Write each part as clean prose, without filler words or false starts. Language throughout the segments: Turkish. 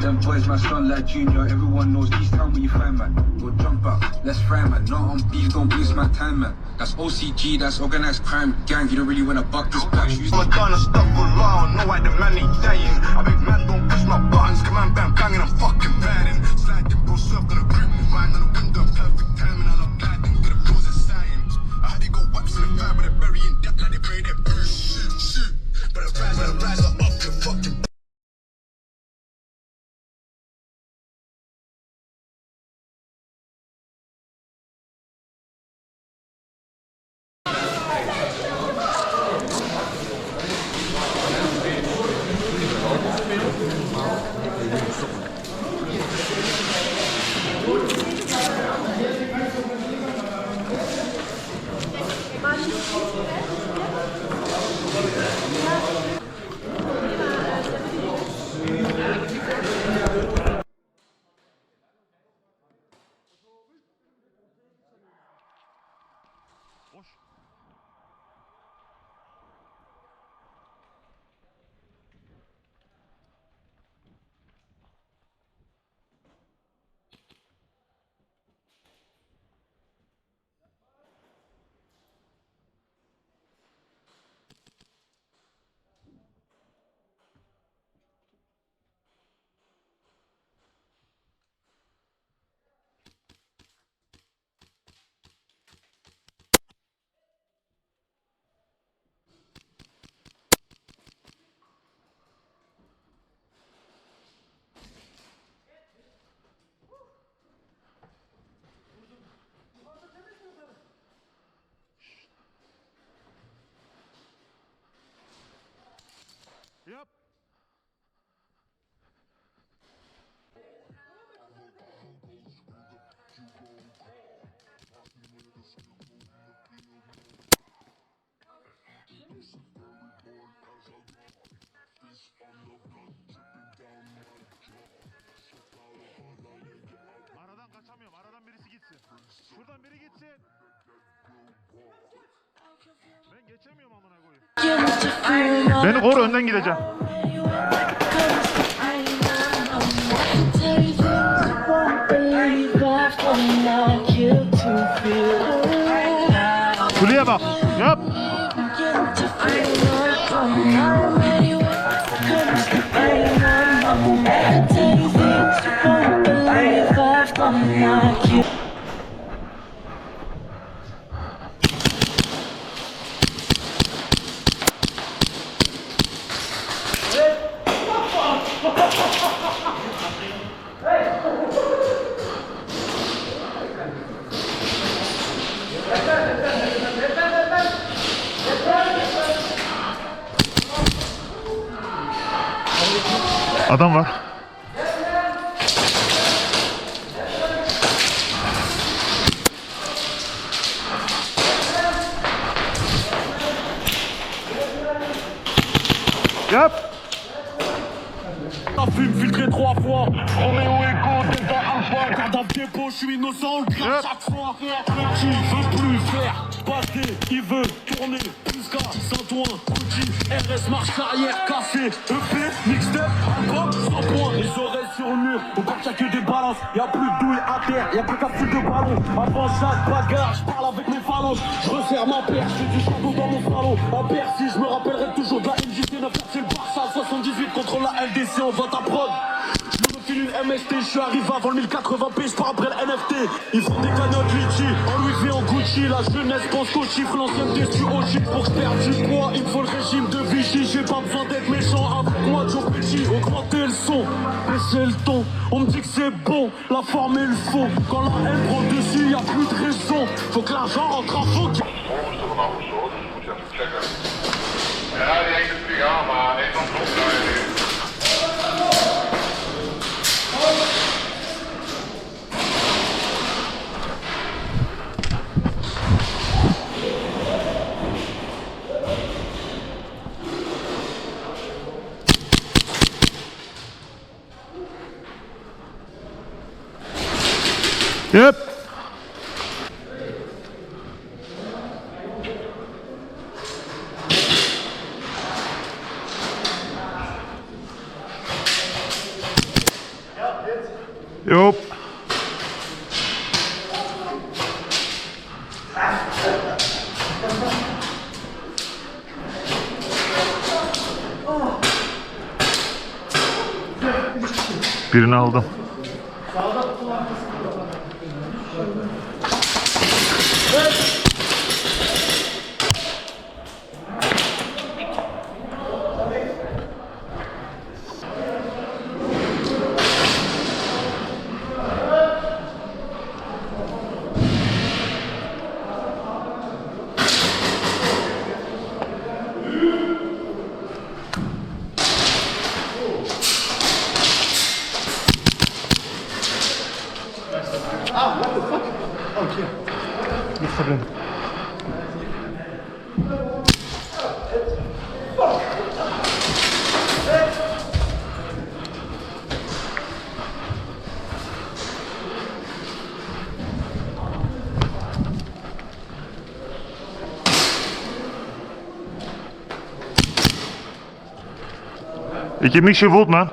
Them boys my son like Junior, everyone knows East Town where you find man. Go jump up, let's fry man. Not on beef, don't waste my time man. That's OCG, that's organized crime. Gang, you don't really wanna buck this black shoes. I'm done and stuff for long, know why the man ain't dying. I beg man don't push my buttons, come on bang banging, I'm fucking banning. Sliding bro, surf gonna grip me, right on the window, perfect timing, I love guiding, get a pose and sign. I had to go wax in the fire, but they're burying that like they bury their birds. Shit, but I rise up your fucking. Yep. Aradan kaçamıyorum. Aradan birisi gitsin. Şuradan biri gitsin. Ben geçemiyorum amına koyayım. Beni koru, önden gideceğim. Kuleye bak. Yap. Adam var. Yap. La fume filtré 3 fois. Roméo Echo, Delta Alpha, cadavre dépôt, je suis innocent, on le crache chaque fois. Qui veut plus faire passer, il veut tourner plus qu'à Saint-Ouen, Gucci, RS, marche arrière, café, EP, mixtape, album, 100 points. Les oreilles sur le mur, faut pas que des balances. Y'a plus de douilles à terre, y'a plus qu'à foutre de ballon. Avant chaque bagarre, je parle avec mes phalanges. Je resserre ma paire, je fais du château dans mon salon. À Bercy, je me rappellerai toujours de la MJC 9, c'est le Barça, 78 contre la LDC, on vote à prod. Je me refile une MST, je suis arrivé avant le 1080p, je pars après le NFT. Ils font des cagnottes litchi, en Louis V, en Gucci. La jeunesse pense qu'aux chiffres, l'ancienneté tue au chiffre. Pour que je perde du poids, il me faut le régime de Vichy. J'ai pas besoin d'être méchant avec moi, Joe Petit. Augmenter le son, baisser le ton. On me dit que c'est bon, la forme et le fond. Quand la haine prend dessus, y a plus de raison. Faut que l'argent rentre en fond. Ja, die heeft het prima, maar heeft dan toch Yep. Hop. Birini aldım. Ik heb niks gevoeld, man.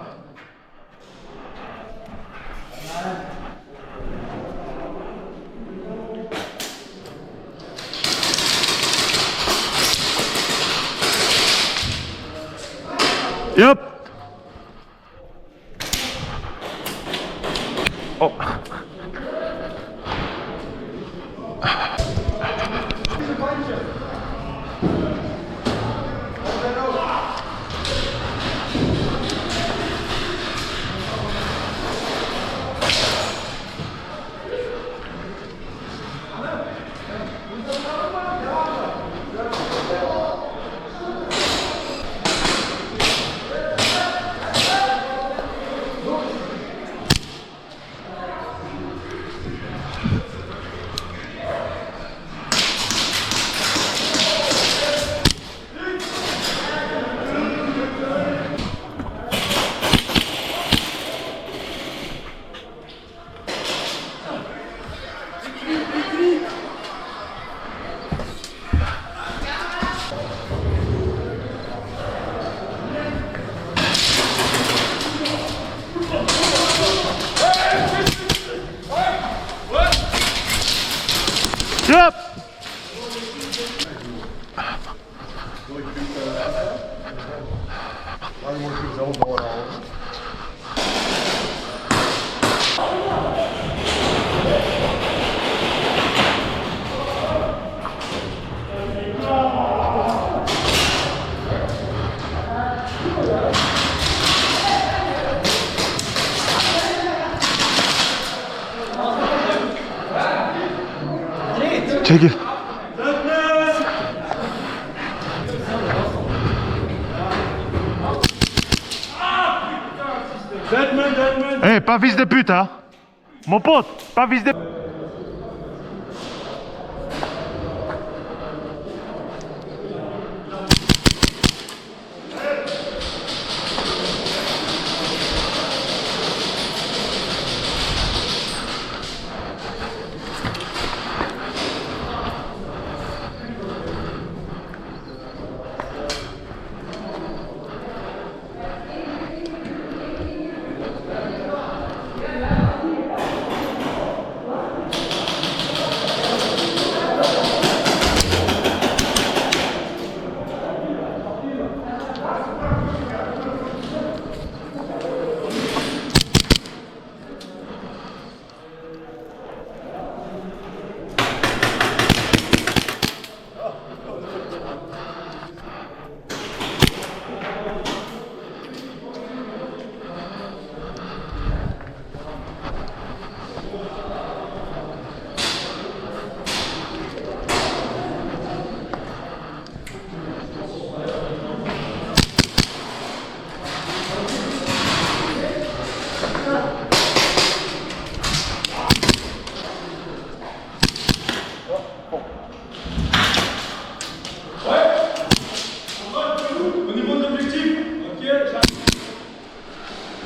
Yep. Oh. Yep. Çekil. Hey, pas fils de pute, hein. Mon pote, pas fils de...